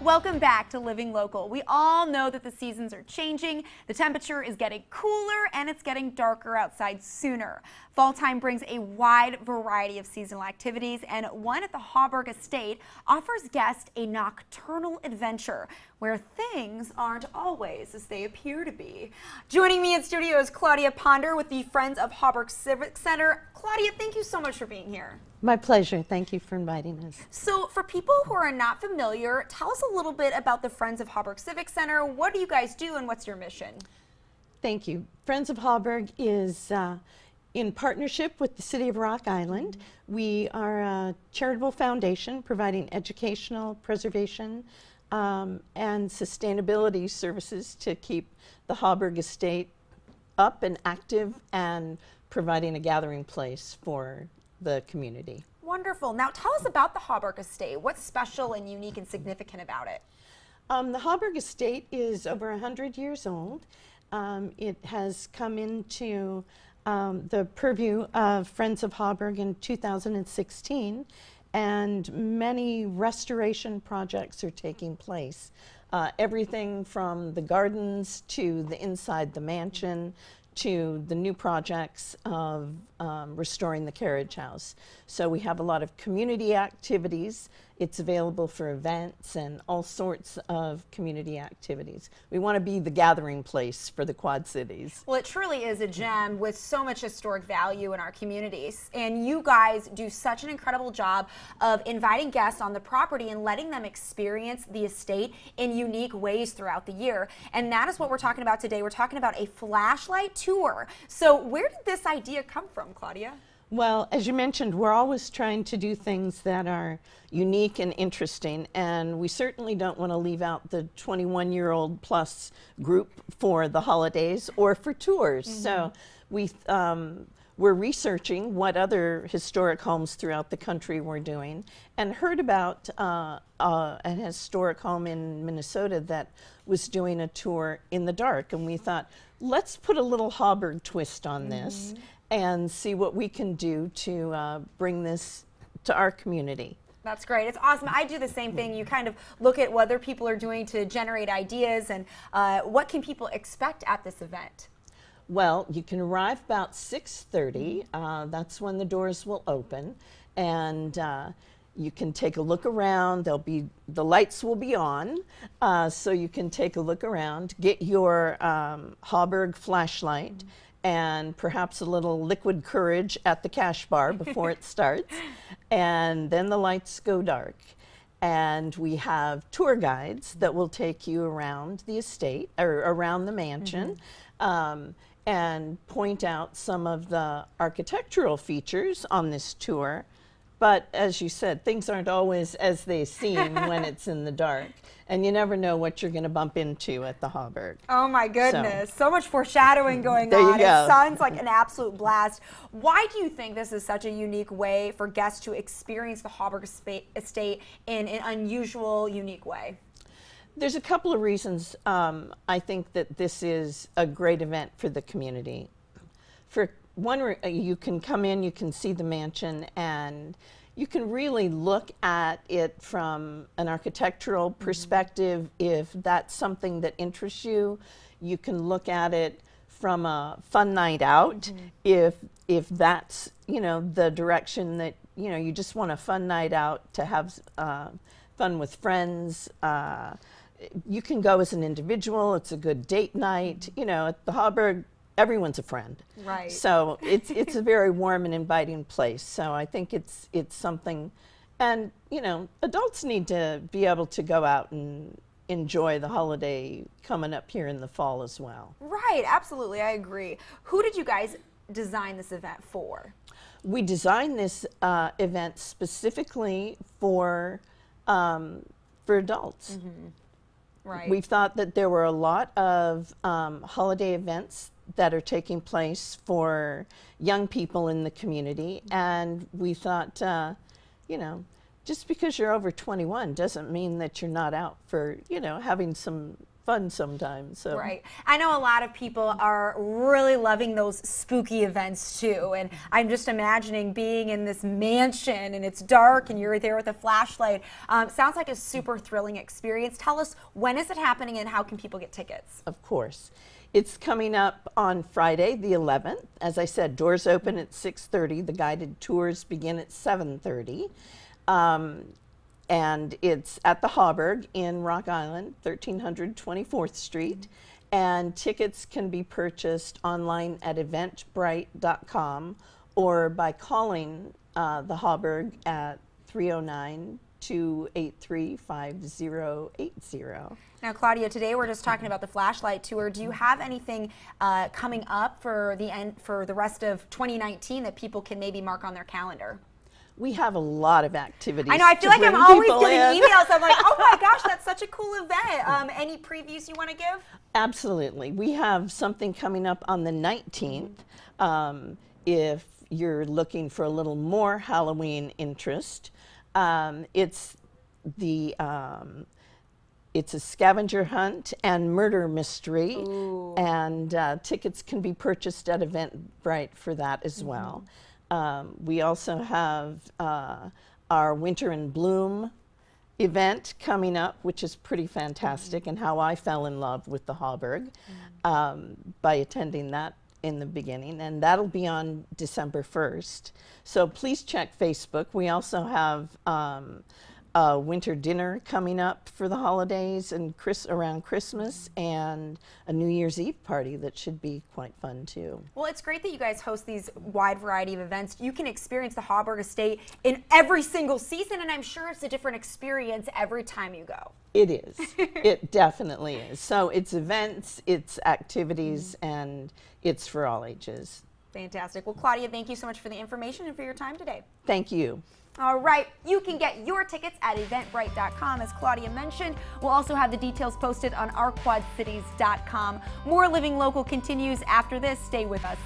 Welcome back to Living Local. We all know that the seasons are changing, the temperature is getting cooler, and it's getting darker outside sooner. Fall time brings a wide variety of seasonal activities, and one at the Hauberg Estate offers guests a nocturnal adventure where things aren't always as they appear to be. Joining me in studio is Claudia Ponder with the Friends of Hauberg Civic Center. Claudia, thank you so much for being here. My pleasure. Thank you for inviting us. So for people who are not familiar, tell us a little bit about the Friends of Hauberg Civic Center. What do you guys do and what's your mission? Thank you. Friends of Hauberg is in partnership with the City of Rock Island. We are a charitable foundation providing educational, preservation, and sustainability services to keep the Hauberg Estate up and active and providing a gathering place for the community. Wonderful. Now tell us about the Hauberg Estate. What's special and unique and significant about it? The Hauberg Estate is over 100 years old. It has come into the purview of Friends of Hauberg in 2016, and many restoration projects are taking place. Everything from the gardens to the inside the mansion to the new projects of restoring the carriage house. So we have a lot of community activities. It's available for events and all sorts of community activities. We want to be the gathering place for the Quad Cities. Well, it truly is a gem with so much historic value in our communities. And you guys do such an incredible job of inviting guests on the property and letting them experience the estate in unique ways throughout the year. And that is what we're talking about today. We're talking about a flashlight tour. So where did this idea come from, Claudia? Well, as you mentioned, we're always trying to do things that are unique and interesting, and we certainly don't want to leave out the 21-year-old plus group for the holidays or for tours. So we're researching what other historic homes throughout the country we're doing, and heard about a historic home in Minnesota that was doing a tour in the dark, and we thought, let's put a little Hauberg twist on this and see what we can do to bring this to our community. That's great. It's awesome. I do the same thing. You kind of look at what other people are doing to generate ideas, and what can people expect at this event? Well, you can arrive about 6:30. That's when the doors will open, and you can take a look around. The lights will be on, so you can take a look around, get your Hauberg flashlight, and perhaps a little liquid courage at the cash bar before it starts, and then the lights go dark. And we have tour guides that will take you around the estate, or around the mansion, and point out some of the architectural features on this tour. But as you said, things aren't always as they seem when it's in the dark. And you never know what you're going to bump into at the Hauberg. Oh my goodness, so much foreshadowing going there on. You go. It sounds like an absolute blast. Why do you think this is such a unique way for guests to experience the Hauberg Estate in an unusual, unique way? There's a couple of reasons I think that this is a great event for the community. For one, you can come in, you can see the mansion, and you can really look at it from an architectural perspective. If that's something that interests you, you can look at it from a fun night out. If that's, you know, the direction that, you know, you just want a fun night out to have fun with friends. You can go as an individual. It's a good date night. You know, at the Hauberg, everyone's a friend. Right. So it's a very warm and inviting place. So I think it's something, and you know, adults need to be able to go out and enjoy the holiday coming up here in the fall as well. Right, absolutely, I agree. Who did you guys design this event for? We designed this event specifically for adults. Right. We've thought that there were a lot of holiday events that are taking place for young people in the community, and we thought, you know, just because you're over 21 doesn't mean that you're not out for, you know, having some fun sometimes. So. Right. I know a lot of people are really loving those spooky events too. And I'm just imagining being in this mansion and it's dark and you're there with a flashlight. Sounds like a super thrilling experience. Tell us, when is it happening and how can people get tickets? Of course. It's coming up on Friday, the 11th. As I said, doors open at 6:30. The guided tours begin at 7:30. And it's at the Hauberg in Rock Island, 1300 24th Street. And tickets can be purchased online at eventbrite.com or by calling the Hauberg at 309-283-5080. Now, Claudia, today we're just talking about the flashlight tour. Do you have anything coming up for the rest of 2019 that people can maybe mark on their calendar? We have a lot of activities. I know, I feel like I'm always getting emails. I'm like, oh my gosh, that's such a cool event. Any previews you want to give? Absolutely. We have something coming up on the 19th. If you're looking for a little more Halloween interest, it's a scavenger hunt and murder mystery. Ooh. And tickets can be purchased at Eventbrite for that as well. We also have our Winter in Bloom event coming up, which is pretty fantastic, and how I fell in love with the Hauberg by attending that in the beginning, and that'll be on December 1st. So please check Facebook. We also have a winter dinner coming up for the holidays and around Christmas, and a New Year's Eve party that should be quite fun too. Well, it's great that you guys host these wide variety of events. You can experience the Hauberg Estate in every single season, and I'm sure it's a different experience every time you go. It is. It definitely is. So it's events, it's activities, and it's for all ages. Fantastic. Well, Claudia, thank you so much for the information and for your time today. Thank you. All right, you can get your tickets at eventbrite.com, as Claudia mentioned. We'll also have the details posted on ourquadcities.com. More Living Local continues after this. Stay with us.